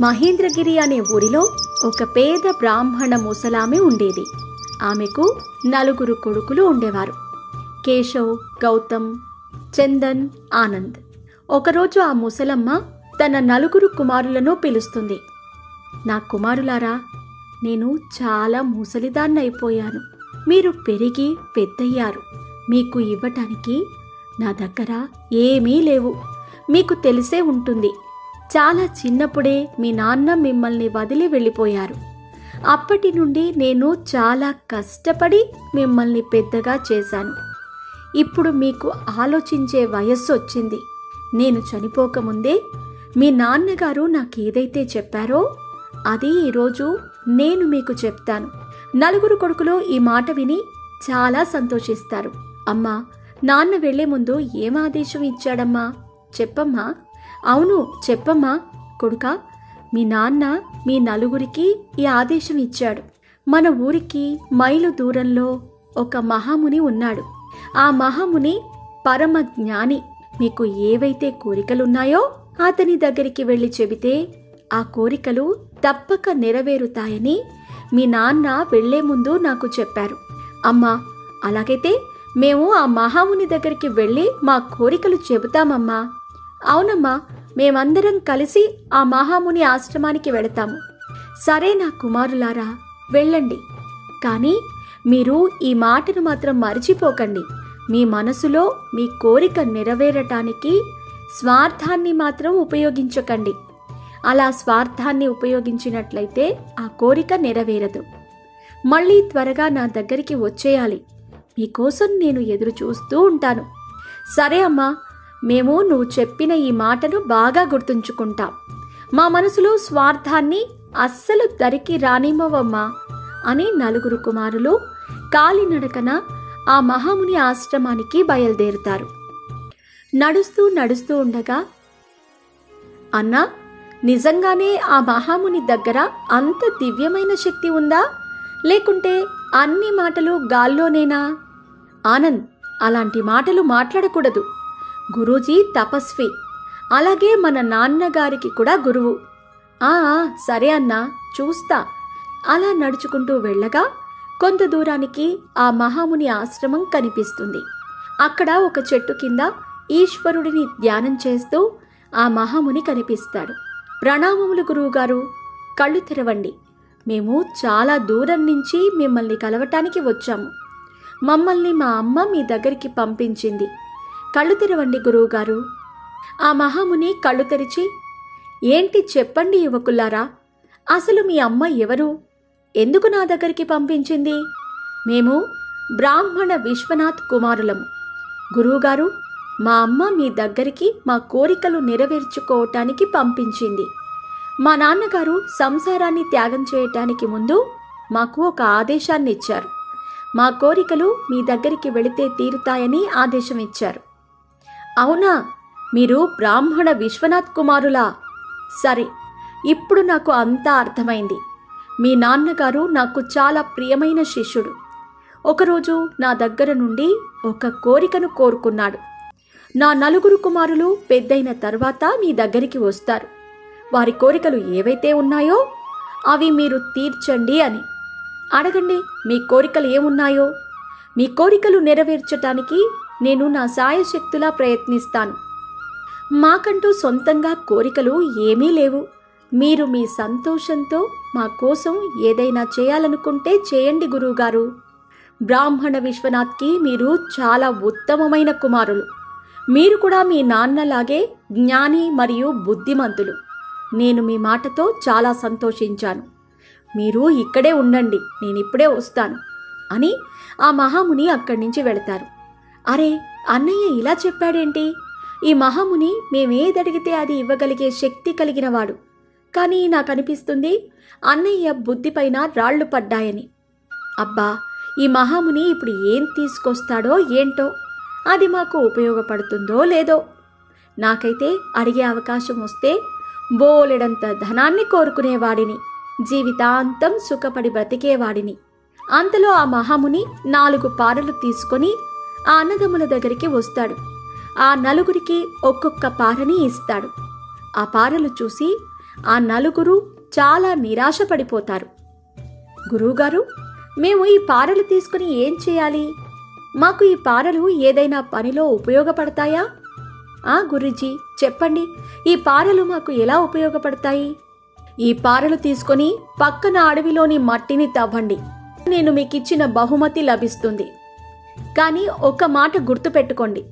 మహేంద్రగిరి అనే ఊరిలో ఒక పేద బ్రాహ్మణ ముసలామె ఉండేది. ఆమెకు 4 కొడుకులు ఉండేవారు. కేశవ్, గౌతమ్, చందన్, ఆనంద్. ఒకరోజు ఆ ముసలమ్మ తన 4 కుమారులను పిలుస్తుంది. నా కుమారులారా, నేను చాలా ముసలిదాన్నైపోయాను. మీరు పెరిగి పెద్దయ్యారు. మీకు ఇవ్వటానికి నా దగ్గర ఏమీ లేవు. మీకు తెలిసే ఉంటుంది, చాలా చిన్నప్పుడే మీ నాన్న మిమ్మల్ని వదిలి వెళ్ళిపోయారు. అప్పటి నుండి నేను చాలా కష్టపడి మిమ్మల్ని పెద్దగా చేశాను. ఇప్పుడు మీకు ఆలోచించే వయస్సు వచ్చింది. నేను చనిపోకముందే మీ నాన్నగారు నాకేదైతే చెప్పారో అది ఈరోజు నేను మీకు చెప్తాను. 4 కొడుకులు ఈ మాట విని చాలా సంతోషిస్తారు. అమ్మా, నాన్న వెళ్లే ముందు ఏం ఆదేశం ఇచ్చాడమ్మా? చెప్పమ్మా. అవును, చెప్పమ్మా. కొడుకా, మీ నాన్న మీ 4కి ఈ ఆదేశం ఇచ్చాడు. మన ఊరికి మైలు దూరంలో ఒక మహాముని ఉన్నాడు. ఆ మహాముని పరమ జ్ఞాని. మీకు ఏవైతే కోరికలున్నాయో అతని దగ్గరికి వెళ్ళి చెబితే ఆ కోరికలు తప్పక నెరవేరుతాయని మీ నాన్న వెళ్లే ముందు నాకు చెప్పారు. అమ్మా, అలాగైతే మేము ఆ మహాముని దగ్గరికి వెళ్ళి మా కోరికలు చెబుతామమ్మా. అవునమ్మా, మేమందరం కలిసి ఆ మహాముని ఆశ్రమానికి వెళతాము. సరే నా కుమారులారా, వెళ్ళండి. కానీ మీరు ఈ మాటను మాత్రం మర్చిపోకండి. మీ మనసులో మీ కోరిక నెరవేరటానికి స్వార్థాన్ని మాత్రం ఉపయోగించకండి. అలా స్వార్థాన్ని ఉపయోగించినట్లయితే ఆ కోరిక నెరవేరదు. మళ్ళీ త్వరగా నా దగ్గరికి వచ్చేయాలి. మీకోసం నేను ఎదురు చూస్తూ ఉంటాను. సరే అమ్మా, మేము నువ్వు చెప్పిన ఈ మాటను బాగా గుర్తుంచుకుంటాం. మా మనసులో స్వార్థాన్ని అస్సలు దరికి రానివ్వవమ్మా అని 4 కుమారులు కాలినడకన ఆ మహాముని ఆశ్రమానికి బయలుదేరుతారు. నడుస్తూ నడుస్తూ ఉండగా, అన్నా, నిజంగానే ఆ మహాముని దగ్గర అంత దివ్యమైన శక్తి ఉందా, లేకుంటే అన్ని మాటలు గాల్లోనేనా? ఆనంద్, అలాంటి మాటలు మాట్లాడకూడదు. గురూజీ తపస్వి, అలాగే మన నాన్నగారికి కూడా గురువు. సరే అన్నా, చూస్తా. అలా నడుచుకుంటూ వెళ్ళగా కొంత దూరానికి ఆ మహాముని ఆశ్రమం కనిపిస్తుంది. అక్కడ ఒక చెట్టు కింద ఈశ్వరుడిని ధ్యానం చేస్తూ ఆ మహాముని కనిపిస్తాడు. ప్రణామములు గురువుగారు, కళ్ళు తెరవండి. మేము చాలా దూరం నుంచి మిమ్మల్ని కలవటానికి వచ్చాము. మమ్మల్ని మా అమ్మ మీ దగ్గరికి పంపించింది. కళ్ళు తెరవండి గురువుగారు. ఆ మహాముని కళ్ళు తెరిచి, ఏంటి చెప్పండి యువకులారా, అసలు మీ అమ్మ ఎవరు? ఎందుకు నా దగ్గరికి పంపించింది? మేము బ్రాహ్మణ విశ్వనాథ్ కుమారులము. గురువుగారు, మా అమ్మ మీ దగ్గరికి మా కోరికలు నెరవేర్చుకోవటానికి పంపించింది. మా నాన్నగారు సంసారాన్ని త్యాగం చేయటానికి ముందు మాకు ఒక ఆదేశాన్ని ఇచ్చారు. మా కోరికలు మీ దగ్గరికి వెళితే తీరుతాయని ఆదేశం ఇచ్చారు. అవునా, మీరు బ్రాహ్మణ విశ్వనాథ్ కుమారులా? సరే, ఇప్పుడు నాకు అంతా అర్థమైంది. మీ నాన్నగారు నాకు చాలా ప్రియమైన శిష్యుడు. ఒకరోజు నా దగ్గర నుండి ఒక కోరికను కోరుకున్నాడు. నా 4 కుమారులు పెద్దయిన తర్వాత మీ దగ్గరికి వస్తారు. వారి కోరికలు ఏవైతే ఉన్నాయో అవి మీరు తీర్చండి అని. అడగండి, మీ కోరికలు ఏమున్నాయో. మీ కోరికలు నెరవేర్చటానికి నేను నా సాయశక్తులా ప్రయత్నిస్తాను. మాకంటూ సొంతంగా కోరికలు ఏమీ లేవు. మీరు మీ సంతోషంతో మా కోసం ఏదైనా చేయాలనుకుంటే చేయండి గురువుగారు. బ్రాహ్మణ విశ్వనాథ్కి మీరు చాలా ఉత్తమమైన కుమారులు. మీరు కూడా మీ నాన్నలాగే జ్ఞాని మరియు బుద్ధిమంతులు. నేను మీ మాటతో చాలా సంతోషించాను. మీరు ఇక్కడే ఉండండి, నేనిప్పుడే వస్తాను అని ఆ మహాముని అక్కడి నుంచి వెళతారు. అరే, అన్నయ్య ఇలా చెప్పాడేంటి? ఈ మహాముని మేమేదడిగితే అది ఇవ్వగలిగే శక్తి కలిగినవాడు. కానీ నాకనిపిస్తుంది అన్నయ్య బుద్ధిపైన రాళ్లు పడ్డాయని. అబ్బా, ఈ మహాముని ఇప్పుడు ఏం తీసుకొస్తాడో ఏంటో, అది మాకు ఉపయోగపడుతుందో లేదో. నాకైతే అడిగే అవకాశం వస్తే బోలెడంత ధనాన్ని కోరుకునేవాడిని, జీవితాంతం సుఖపడి బ్రతికేవాడిని. అంతలో ఆ మహాముని 4 పారలు తీసుకొని ఆ అన్నదమ్ముల దగ్గరికి వస్తాడు. ఆ 4కి ఒక్కొక్క పారని ఇస్తాడు. ఆ పారలు చూసి ఆ నలుగురు చాలా నిరాశపడిపోతారు. గురువుగారు, మేము ఈ పారలు తీసుకుని ఏం చేయాలి? మాకు ఈ పారలు ఏదైనా పనిలో ఉపయోగపడతాయా? గురూజీ, చెప్పండి, ఈ పారలు మాకు ఎలా ఉపయోగపడతాయి? ఈ పారలు తీసుకొని పక్కన అడవిలోని మట్టిని తవ్వండి. నేను మీకిచ్చిన బహుమతి లభిస్తుంది. కానీ ఒక మాట గుర్తుపెట్టుకోండి,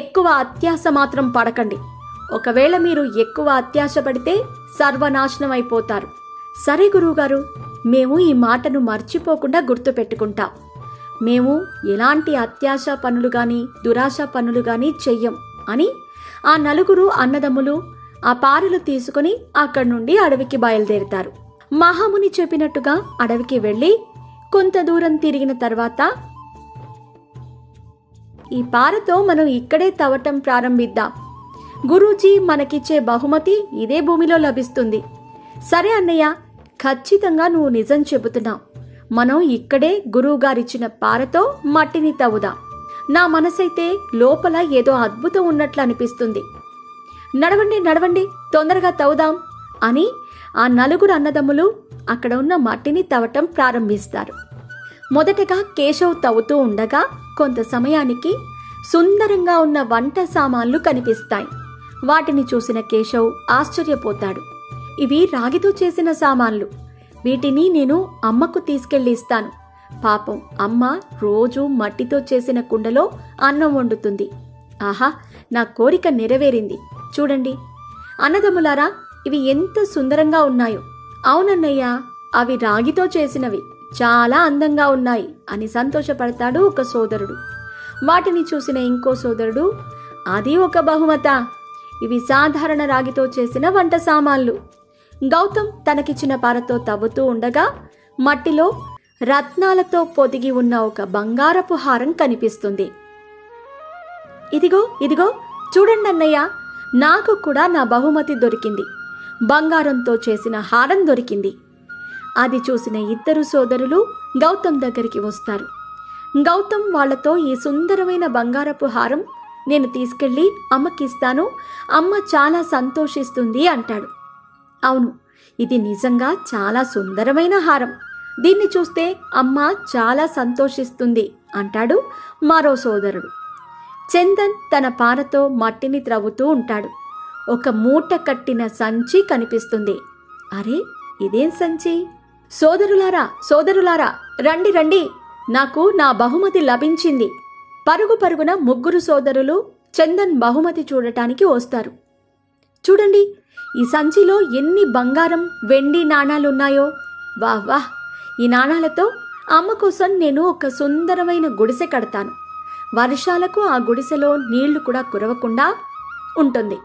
ఎక్కువ అత్యాశ మాత్రం పడకండి. ఒకవేళ మీరు ఎక్కువ అత్యాశ పడితే సర్వనాశనం అయిపోతారు. సరే గురువుగారు, మేము ఈ మాటను మర్చిపోకుండా గుర్తుపెట్టుకుంటాం. మేము ఎలాంటి అత్యాశ పనులు గాని దురాశ పనులు గాని చెయ్యం అని ఆ నలుగురు అన్నదమ్ములు ఆ పారలు తీసుకుని అక్కడి నుండి అడవికి బయలుదేరుతారు. మహాముని చెప్పినట్టుగా అడవికి వెళ్ళి కొంత దూరం తిరిగిన తర్వాత, ఈ పారతో మనం ఇక్కడే తవ్వటం ప్రారంభిద్దాం. గురూజీ మనకిచ్చే బహుమతి ఇదే భూమిలో లభిస్తుంది. సరే అన్నయ్య, ఖచ్చితంగా నువ్వు నిజం చెబుతున్నావు. మనం ఇక్కడే గురువుగారిచ్చిన పారతో మట్టిని తవ్వుదాం. నా మనసైతే లోపల ఏదో అద్భుతం ఉన్నట్లు అనిపిస్తుంది. నడవండి నడవండి, తొందరగా తవ్వుదాం అని ఆ నలుగురు అన్నదమ్ములు అక్కడ ఉన్న మట్టిని తవ్వటం ప్రారంభిస్తారు. మొదటగా కేశవ్ తవ్వుతూ ఉండగా కొంత సమయానికి సుందరంగా ఉన్న వంట సామాన్లు కనిపిస్తాయి. వాటిని చూసిన కేశవ్ ఆశ్చర్యపోతాడు. ఇవి రాగితో చేసిన సామాన్లు. వీటిని నేను అమ్మకు తీసుకెళ్లి ఇస్తాను. పాపం అమ్మ రోజు మట్టితో చేసిన కుండలో అన్నం వండుతుంది. ఆహా, నా కోరిక నెరవేరింది. చూడండి అన్నదమ్ములారా, ఇవి ఎంత సుందరంగా ఉన్నాయో. అవునన్నయ్య, అవి రాగితో చేసినవి, చాలా అందంగా ఉన్నాయి అని సంతోషపడతాడు ఒక సోదరుడు. వాటిని చూసిన ఇంకో సోదరుడు, అది ఒక బహుమత, ఇవి సాధారణ రాగితో చేసిన వంట సామాన్లు. గౌతమ్ తనకిచ్చిన పారతో తవ్వుతూ ఉండగా మట్టిలో రత్నాలతో పొదిగి ఉన్న ఒక బంగారపు హారం కనిపిస్తుంది. ఇదిగో ఇదిగో చూడండి అన్నయ్య, నాకు కూడా నా బహుమతి దొరికింది. బంగారంతో చేసిన హారం దొరికింది. అది చూసిన ఇద్దరు సోదరులు గౌతమ్ దగ్గరికి వస్తారు. గౌతమ్ వాళ్లతో, ఈ సుందరమైన బంగారపు హారం నేను తీసుకెళ్లి అమ్మకిస్తాను, అమ్మ చాలా సంతోషిస్తుంది అంటాడు. అవును, ఇది నిజంగా చాలా సుందరమైన హారం. దీన్ని చూస్తే అమ్మ చాలా సంతోషిస్తుంది అంటాడు మరో సోదరుడు. చందన్ తన పారతో మట్టిని త్రవ్వుతూ ఉంటాడు. ఒక మూట కట్టిన సంచి కనిపిస్తుంది. అరే, ఇదేం సంచి? సోదరులారా సోదరులారా, రండి రండి, నాకు నా బహుమతి లభించింది. పరుగు పరుగున ముగ్గురు సోదరులు చందన్ బహుమతి చూడటానికి వస్తారు. చూడండి, ఈ సంచిలో ఎన్ని బంగారం వెండి నాణాలున్నాయో. వాహ్ వాహ్, ఈ నాణాలతో అమ్మ కోసం నేను ఒక సుందరమైన గుడిసె కడతాను. వర్షాలకు ఆ గుడిసెలో నీళ్లు కూడా కురవకుండా ఉంటుంది.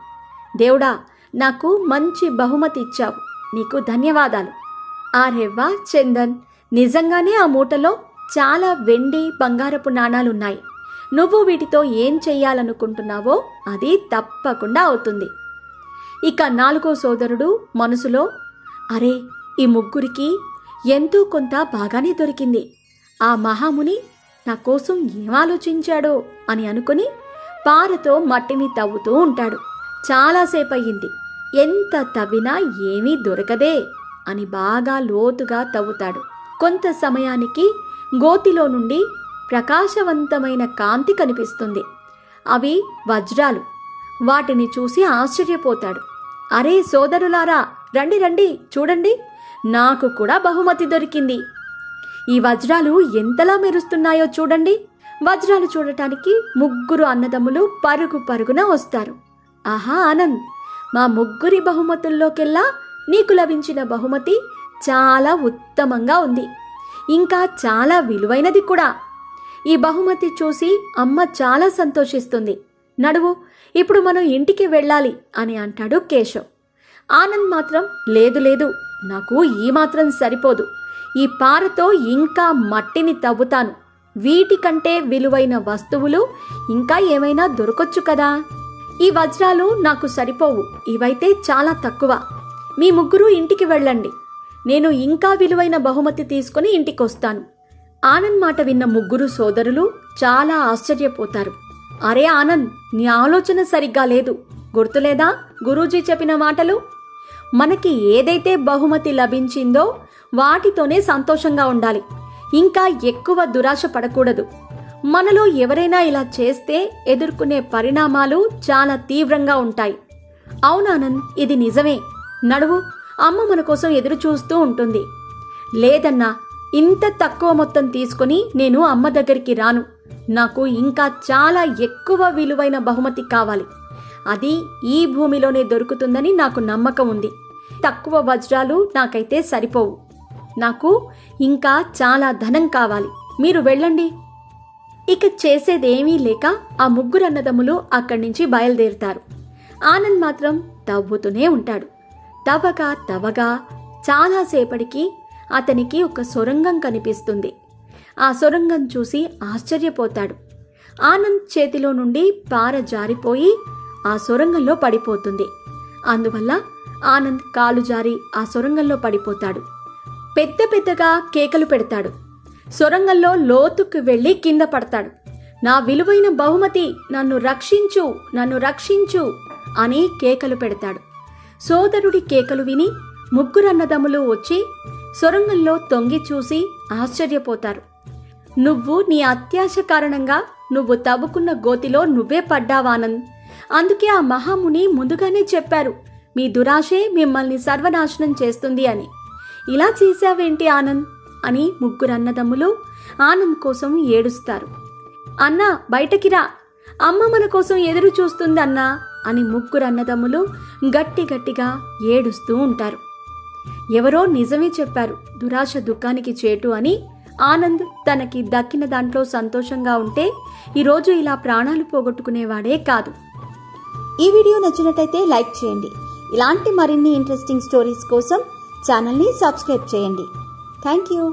దేవుడా, నాకు మంచి బహుమతి ఇచ్చావు, నీకు ధన్యవాదాలు. ఆరెవ్వా చందన్, నిజంగానే ఆ మూటలో చాలా వెండి బంగారపు నాణాలున్నాయి. నువ్వు వీటితో ఏం చెయ్యాలనుకుంటున్నావో అది తప్పకుండా అవుతుంది. ఇక నాలుగో సోదరుడు మనసులో, అరే, ఈ ముగ్గురికి ఎంతో కొంత బాగానే దొరికింది. ఆ మహాముని నా కోసం ఏం ఆలోచించాడో అని అనుకుని పారతో మట్టిని తవ్వుతూ ఉంటాడు. చాలాసేపు అయ్యింది. ఎంత తవ్వినా ఏమీ దొరకదే అని బాగా లోతుగా తవ్వుతాడు. కొంత సమయానికి గోతిలో నుండి ప్రకాశవంతమైన కాంతి కనిపిస్తుంది. అవి వజ్రాలు. వాటిని చూసి ఆశ్చర్యపోతాడు. అరే సోదరులారా, రండి రండి, చూడండి, నాకు కూడా బహుమతి దొరికింది. ఈ వజ్రాలు ఎంతలా మెరుస్తున్నాయో చూడండి. వజ్రాలు చూడటానికి ముగ్గురు అన్నదమ్ములు పరుగు పరుగున వస్తారు. ఆహా ఆనంద్, మా ముగ్గురి బహుమతుల్లోకెల్లా నీకు లభించిన బహుమతి చాలా ఉత్తమంగా ఉంది, ఇంకా చాలా విలువైనది కూడా. ఈ బహుమతి చూసి అమ్మ చాలా సంతోషిస్తుంది. నడువు, ఇప్పుడు మనం ఇంటికి వెళ్ళాలి అని అంటాడు కేశవ్. ఆనంద్ మాత్రం, లేదు లేదు, నాకు ఈ మాత్రం సరిపోదు. ఈ పారతో ఇంకా మట్టిని తవ్వుతాను. వీటికంటే విలువైన వస్తువులు ఇంకా ఏమైనా దొరకొచ్చు కదా. ఈ వజ్రాలు నాకు సరిపోవు, ఇవైతే చాలా తక్కువ. మీ ముగ్గురు ఇంటికి వెళ్ళండి, నేను ఇంకా విలువైన బహుమతి తీసుకుని ఇంటికొస్తాను. ఆనంద్ మాట విన్న ముగ్గురు సోదరులు చాలా ఆశ్చర్యపోతారు. అరే ఆనంద్, నీ ఆలోచన సరిగ్గా లేదు, గుర్తులేదా గురూజీ చెప్పిన మాటలు? మనకి ఏదైతే బహుమతి లభించిందో వాటితోనే సంతోషంగా ఉండాలి. ఇంకా ఎక్కువ దురాశ పడకూడదు. మనలో ఎవరైనా ఇలా చేస్తే ఎదుర్కొనే పరిణామాలు చాలా తీవ్రంగా ఉంటాయి. అవునానంద్, ఇది నిజమే. నడువు, అమ్మ మన కోసం ఎదురు చూస్తూ ఉంటుంది. లేదన్నా, ఇంత తక్కువ మొత్తం తీసుకుని నేను అమ్మ దగ్గరికి రాను. నాకు ఇంకా చాలా ఎక్కువ విలువైన బహుమతి కావాలి. అది ఈ భూమిలోనే దొరుకుతుందని నాకు నమ్మకం ఉంది. తక్కువ వజ్రాలు నాకైతే సరిపోవు. నాకు ఇంకా చాలా ధనం కావాలి. మీరు వెళ్ళండి. ఇక చేసేదేమీ లేక ఆ ముగ్గురు అన్నదమ్ములు అక్కడి నుంచి బయలుదేరుతారు. ఆనంద్ మాత్రం తవ్వుతూనే ఉంటాడు. తవ్వగా చాలాసేపటికి అతనికి ఒక సొరంగం కనిపిస్తుంది. ఆ సొరంగం చూసి ఆశ్చర్యపోతాడు. ఆనంద్ చేతిలో నుండి పార జారిపోయి ఆ సొరంగంలో పడిపోతుంది. అందువల్ల ఆనంద్ కాలు జారి ఆ సొరంగంలో పడిపోతాడు. పెద్దగా కేకలు పెడతాడు. సొరంగంలో లోతుకు వెళ్లి కింద పడతాడు. నా విలువైన బహుమతి, నన్ను రక్షించు, నన్ను రక్షించు అని కేకలు పెడతాడు. సోదరుడి కేకలు విని ముగ్గురు అన్నదమ్ములు వచ్చి సొరంగంలో తొంగి చూసి ఆశ్చర్యపోతారు. నువ్వు నీ అత్యాశ కారణంగా నువ్వు తవ్వుకున్న గోతిలో నువ్వే పడ్డావానంద్. అందుకే ఆ మహాముని ముందుగానే చెప్పారు, మీ దురాశే మిమ్మల్ని సర్వనాశనం చేస్తుంది అని. ఇలా చేశావేంటి ఆనంద్ అని ముగ్గురు అన్నదమ్ములు ఆనంద్ కోసం ఏడుస్తారు. అన్నా, బయటకి రా, అమ్మ మన కోసం ఎదురు చూస్తుందన్నా అని ముగ్గురు అన్నదమ్ములు గట్టిగా ఏడుస్తూ ఉంటారు. ఎవరో నిజమే చెప్పారు, దురాశ దుఃఖానికి చేటు అని. ఆనంద్ తనకి దక్కిన దాంట్లో సంతోషంగా ఉంటే ఈరోజు ఇలా ప్రాణాలు పోగొట్టుకునేవాడే కాదు. ఈ వీడియో నచ్చినట్టయితే లైక్ చేయండి. ఇలాంటి మరిన్ని ఇంట్రెస్టింగ్ స్టోరీస్ కోసం ఛానల్ని సబ్స్క్రైబ్ చేయండి. Thank you.